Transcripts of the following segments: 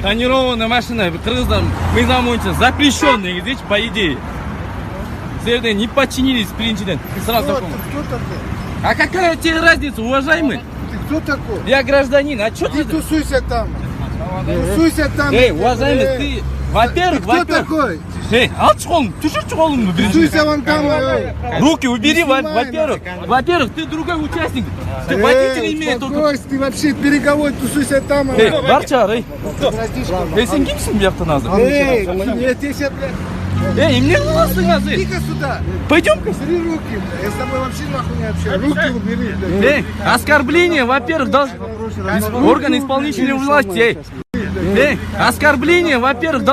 Тонированная машина, кыргыздар мыйзам боюнча запрещенный, видите, по идее. Сіздер не подчинились принципе. Сразу Кто закону. такой? А какая тебе разница, уважаемый? Ты кто такой? Я гражданин, а что Ты ты? тусуйся там. Тусуйся там. Эй, уважаемый, ты, во-первых, Кто такой? Эй, алчком, туши чугалым, Тусуйся вон там. руки убери, снимай во-первых, ты другой участник. Ты водитель имеет только... Успокойся, ты вообще переговор, тусуйся там. Эй, барчар, ей. Братишка. Эй, сен кимсің бұяқта назы? Эй, я тебе сейчас, блядь. Эй, мне голосы назы. Иди-ка сюда. Пойдем-ка. Убери руки, блядь. Я с тобой вообще нахуй не общаюсь. Руки убери, блядь. Эй, оскорбление, во-первых, органы исполнительной власти, эй. Эй, оскорбление, во-первых,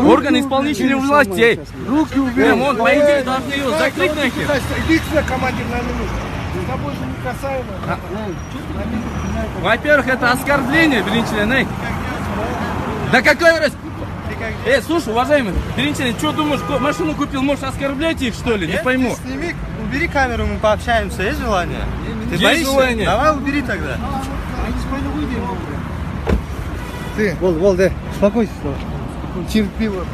органы исполнительной власти, эй. Руки убери. Он, по идее, должны его закрыть нахер. Иди сюда, командир, на минуту. С тобой же не касаемо. Во-первых, это оскорбление, Беринчелен, эй. Да какой раз? Эй, слушай, уважаемый, Беринчелен, что думаешь, машину купил, можешь оскорблять их, что ли? Не пойму. Сними, убери камеру, мы пообщаемся. Есть желание? Ты Есть боишься? желание. Давай убери тогда. Ты, Волде, успокойся. Терпиво.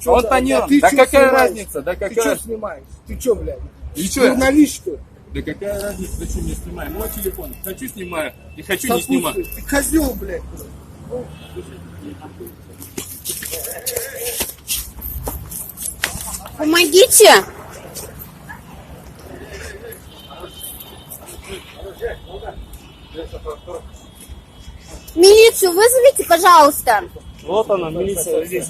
Он тонирован. Да какая разница? Да Ты какая? что снимаешь? Ты что, блядь? И чё? Журналист, что ли? Да какая разница, ты что не снимаю? Мой телефон. Хочу снимаю, не хочу не снимаю. Ты козел, блядь. Помогите! Милицию вызовите, пожалуйста. Вот она, милиция здесь.